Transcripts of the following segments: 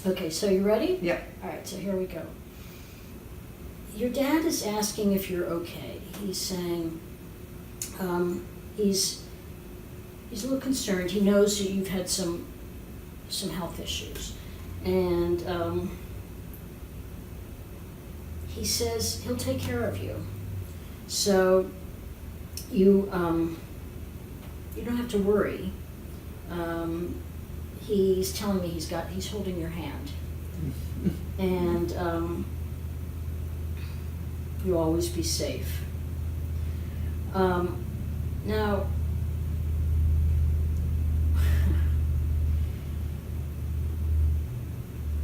Okay, so you ready? Yep. All right, so here we go. Your dad is asking if you're okay. He's saying he's a little concerned. He knows that you've had some health issues, and he says he'll take care of you. So you don't have to worry. He's telling me he's holding your hand, and you'll always be safe. Now,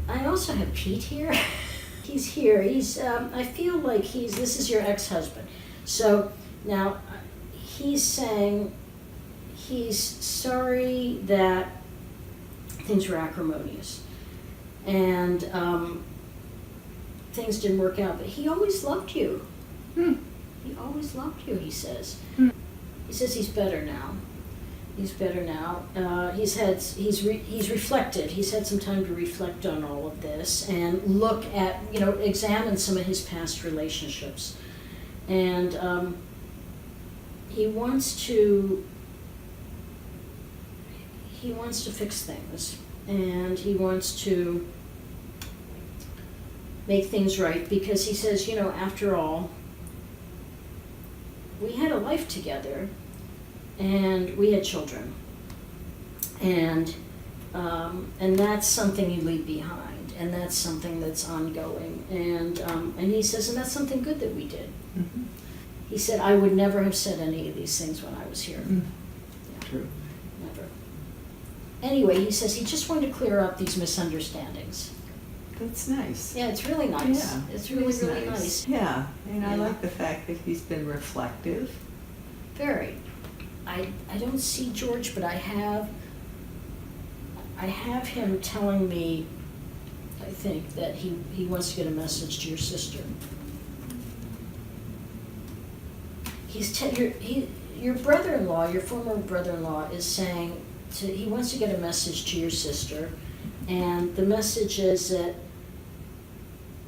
I also have Pete here. He's here. I feel like this is your ex-husband. So now he's saying he's sorry that things were acrimonious and things didn't work out, but he always loved you. He always loved you, he says. He says he's better now. He's better now. He's reflected. He's had some time to reflect on all of this and look at, examine some of his past relationships. And he wants to fix things, and he wants to make things right, because he says, after all, we had a life together, and we had children, and that's something you leave behind, and that's something that's ongoing, and he says, and that's something good that we did. Mm-hmm. He said, I would never have said any of these things when I was here. Yeah. True. Never. Anyway, he says he just wanted to clear up these misunderstandings. That's nice. Yeah, it's really nice. Yeah, It's really nice. Yeah, and I Yeah. like the fact that he's been reflective. Very. I don't see George, but I have him telling me, I think, that he wants to get a message to your sister. Your brother-in-law, your former brother-in-law, is saying he wants to get a message to your sister, and the message is that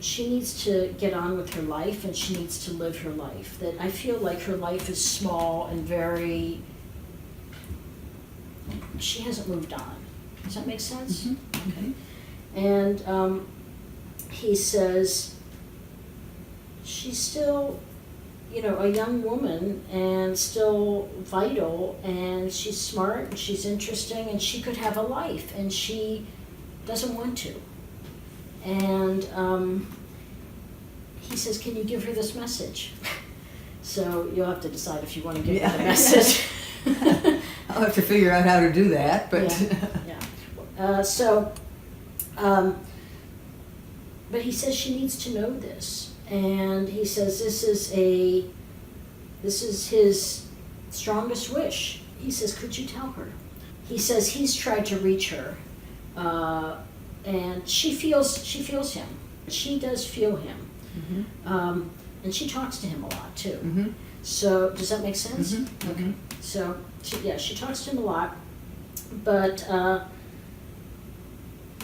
she needs to get on with her life, and she needs to live her life. That I feel like her life is small and she hasn't moved on. Does that make sense? Mm-hmm. Okay. And he says she's still, a young woman and still vital, and she's smart and she's interesting, and she could have a life, and she doesn't want to. And he says, can you give her this message? So you'll have to decide if you want to give her the message. I'll have to figure out how to do that, but but he says she needs to know this, and he says this is his strongest wish. He says, could you tell her? He says he's tried to reach her, and she feels him. She does feel him, and she talks to him a lot too. Mm-hmm. So does that make sense? Mm-hmm. Okay. So she talks to him a lot, but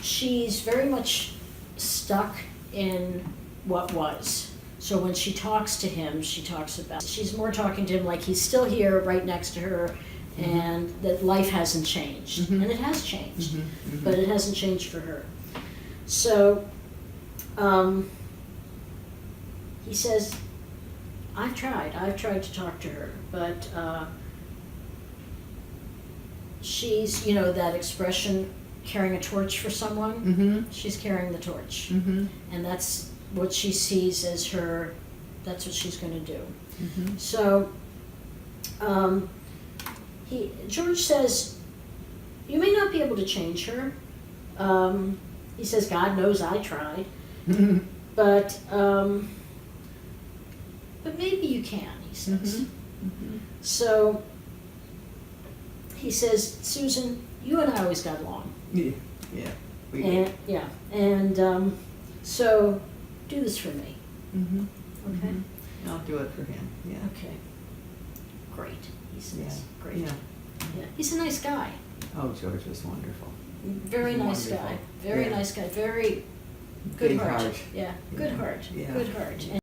she's very much stuck in what was. So when she talks to him, she's more talking to him like he's still here right next to her, and that life hasn't changed. And it has changed, but it hasn't changed for her. So he says, I've tried to talk to her, but she's, that expression, carrying a torch for someone, she's carrying the torch. And that's what she sees as that's what she's going to do. So George says, you may not be able to change her. He says, God knows I tried. But maybe you can, he says. So he says, Susan, you and I always got along. Yeah, we did. And so do this for me. Okay? I'll do it for him, yeah. Okay. Great, he says. Yeah. Great. Yeah. Yeah. He's a nice guy. Oh, George was wonderful. Very nice Wonderful. guy. Very Yeah. nice guy. Very good Big heart. heart. Yeah, good heart. Yeah. Good heart.